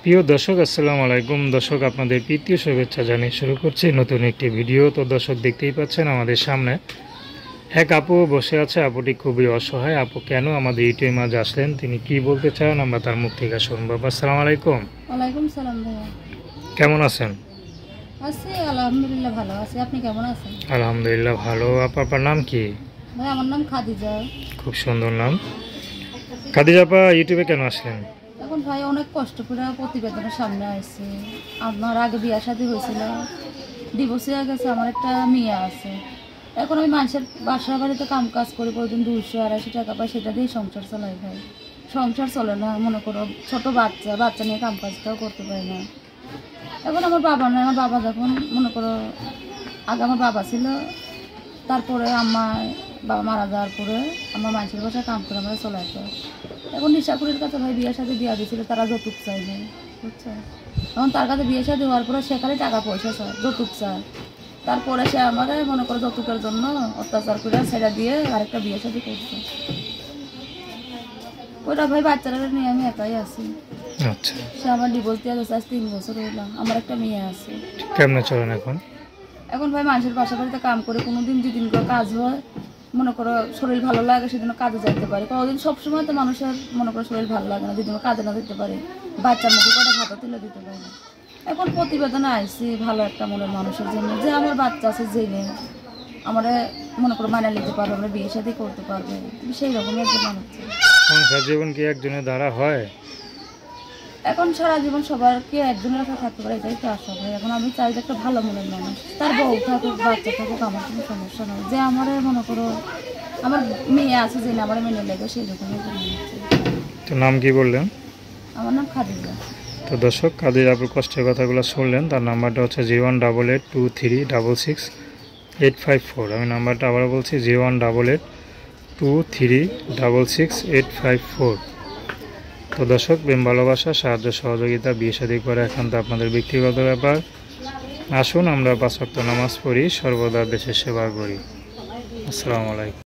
প্রিয় দর্শক, আসসালামু আলাইকুম। দর্শক, আপনাদের প্রীতীয় শুভেচ্ছা জানিয়ে শুরু করছি নতুন একটি ভিডিও। তো দর্শক, দেখতেই পাচ্ছেন আমাদের সামনে এক আপু বসে আছে। আপুটি খুবই অসহায়। আপু কেন আমাদের ইউটিউবের মাঝে আসলেন, তিনি কি বলতে চান, আমরা তার মুখ থেকে শুনবো। আসসালামু আলাইকুম। ওয়ালাইকুম সালাম ভাইয়া। কেমন আছেন? আছি আলহামদুলিল্লাহ, ভালো আছি। আপনি কেমন আছেন? আলহামদুলিল্লাহ ভালো। আপনার নাম কি? ভাই আমার নাম খাদিজা। খুব সুন্দর নাম। খাদিজা আপা, ইউটিউবে কেন আসলেন? এখন ভাই অনেক কষ্ট করে প্রতিবেদনের সামনে আসছে। আমার আগে বিয়া শাদী হয়েছিল, ডিভোর্স হয়ে গেছে, আমার একটা মেয়ে আছে। এখন আমি মানুষের বাসা বাড়িতে কাম কাজ করি, প্রতিদিন 200-250 টাকা পাই, সেটা দিয়েই সংসার চালাই ভাই। সংসার চলে না, মনে করো ছোট বাচ্চা বাচ্চা নিয়ে কাম কাজটাও করতে পারি না। এখন আমার বাবা না, আমার বাবা যখন মনে করো আগে আমার বাবা ছিল, তারপরে বাবা মারা যাওয়ার পরে আমার মানুষের বাসায় কাম করে আমরা চলাইতো। এখন নিশাপুরের কাছে ভাই বিয়ের সাথে বিয়া দিয়েছিল, তারা যৌতুক চাইবে, বুঝছো? এখন তার কাছে বিয়ে সাথে দেওয়ার পরে সেখানে টাকা পয়সা চায়, যৌতুক চায়। তারপরে সে আমাদের মনে করো যৌতুকের জন্য অত্যাচার করে সেটা দিয়ে আরেকটা বিয়ে সাথে করছে। ওইটা ভাই বাচ্চারা নিয়ে আমি একাই আছি। আচ্ছা, সে আমার ডিভোর্স দিয়ে গেছে, আজ 3 বছর হইলাম। আমার একটা মেয়ে আছে। কেমনে চলেন এখন? এখন ভাই মানুষের বাসা বাড়িতে কাম করে কোনোদিন যেদিন করে কাজ হয়, মনে করো শরীর ভালো লাগে, সেদিন কাজে যাইতে পারে। কোনোদিন সবসময় তো মানুষের মনে করো শরীর ভালো লাগে না, যেদিন কাজে না দিতে পারে, বাচ্চার মুখে কটা ভাতও তুলে দিতে পারে না। এখন প্রতিবেদনে আইসি ভালো একটা মনের মানুষের জন্য, যে আমার বাচ্চা আছে, জেনে আমার মনে করো মানা নিতে পারবো, আমরা বিয়ে সাথে করতে পারবো, সেই রকমের একজন মানুষ। সংসার জীবন কি একজনের দ্বারা হয়? এখন সারা জীবন সবারকে একজনের কাছে থাকতে পারে, এটাই তো আশা ভাই। এখন আমি চাই যে একটা ভালো মনের মানুষ, তার বউ থাকুক, বাচ্চা থাকুক, আমার কোনো সমস্যা নয়। যে আমার মনে করো আমার মেয়ে আছে, যে আমার মেনে লেগে, সেই রকমই তো নাম কি বললেন? আমার নাম খাদিজা। তো দর্শক, খাদিজা আপুর কষ্টের কথাগুলো শুনলেন। তার নাম্বারটা হচ্ছে 01882368854। আমি নাম্বারটা আবার বলছি, 01882368854। তো দর্শক, প্রেম ভালোবাসা, সাহায্য সহযোগিতা, বিয়ে শাদী করা একান্ত আপনাদের ব্যক্তিগত ব্যাপার। আসুন আমরা 5 ওয়াক্ত নামাজ পড়ি, সর্বদা দেশের সেবা করি। আসসালামু আলাইকুম।